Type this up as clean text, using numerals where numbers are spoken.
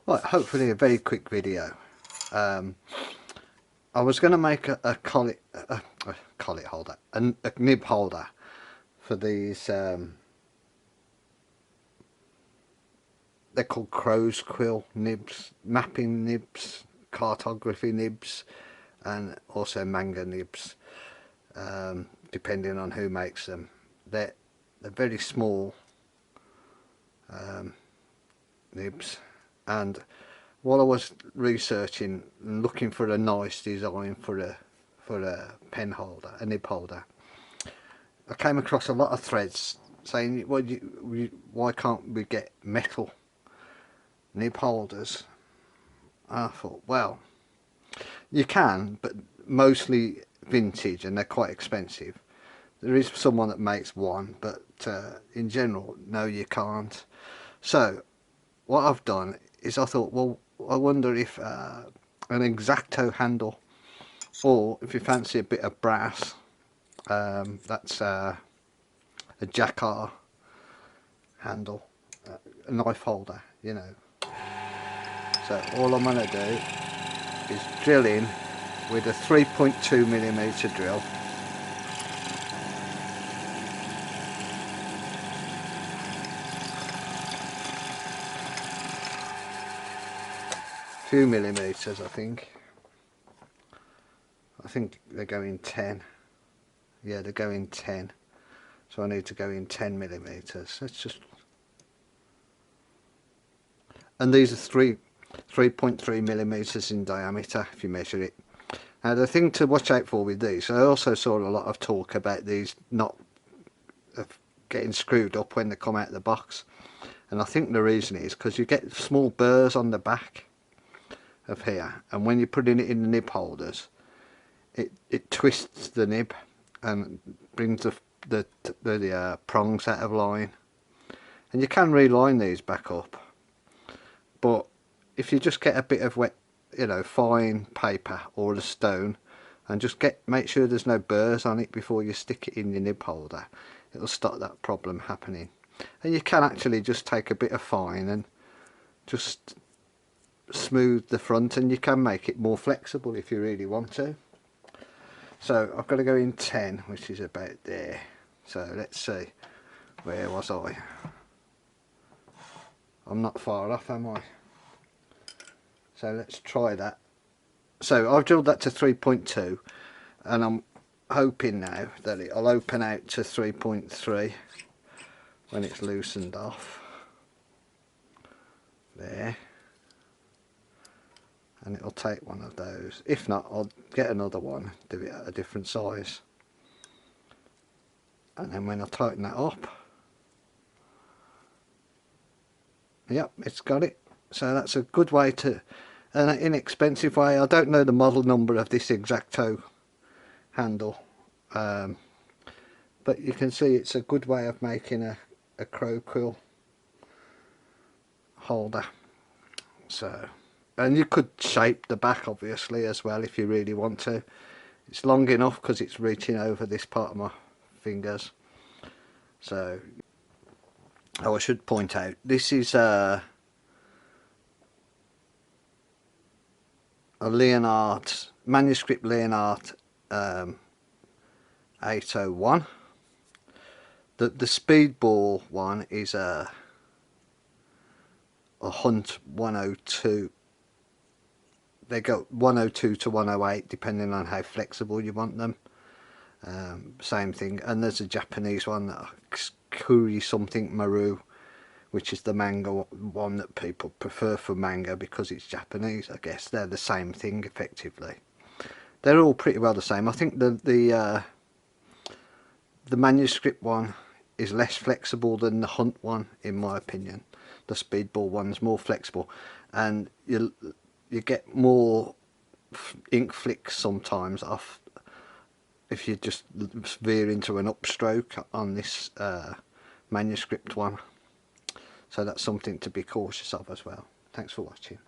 Right, hopefully a very quick video. I was going to make a collet holder, a nib holder for these. They're called crow's quill nibs, mapping nibs, cartography nibs, and also manga nibs, depending on who makes them. They're very small nibs, and while I was researching and looking for a nice design for a pen holder, a nib holder, I came across a lot of threads saying, well, why can't we get metal nib holders? I thought, well, you can, but mostly vintage and they're quite expensive. There is someone that makes one, but in general, no, you can't. So what I've done is I thought, well, I wonder if an XActo handle, or if you fancy a bit of brass, that's a jacquard handle, a knife holder, you know. So all I'm going to do is drill in with a 3.2mm drill. Few millimeters, I think they're going 10. Yeah, they're going 10, so I need to go in 10mm. Let's just, and these are 3.3mm in diameter if you measure it. Now the thing to watch out for with these, I also saw a lot of talk about these not getting screwed up when they come out of the box, and I think the reason is because you get small burrs on the back of here, and when you're putting it in the nib holders, it twists the nib and brings the prongs out of line. And you can reline these back up, but if you just get a bit of wet, you know, fine paper or a stone, and just make sure there's no burrs on it before you stick it in your nib holder, it'll stop that problem happening. And you can actually just take a bit of fine and just smooth the front, and you can make it more flexible if you really want to. So I've got to go in 10, which is about there. So let's see, where was I? I'm not far off, am I? So let's try that. So I've drilled that to 3.2, and I'm hoping now that it'll open out to 3.3 when it's loosened off there. And it'll take one of those. If not, I'll get another one, do it at a different size, and then when I tighten that up, yep, it's got it. So that's a good way to, an inexpensive way. I don't know the model number of this XActo handle, but you can see it's a good way of making a crow quill holder. So, and you could shape the back obviously as well if you really want to. It's long enough because it's reaching over this part of my fingers. So, oh, I should point out, this is a Leonardt, Manuscript Leonardt 801. The Speedball one is a Hunt 102. They go 102 to 108 depending on how flexible you want them. Same thing. And there's a Japanese one, Quill something Maru, which is the manga one that people prefer for manga because it's Japanese. I guess they're the same thing effectively. They're all pretty well the same. I think the Manuscript one is less flexible than the Hunt one, in my opinion. The Speedball one's more flexible, and you get more ink flicks sometimes off if you just veer into an upstroke on this Manuscript one. So that's something to be cautious of as well. Thanks for watching.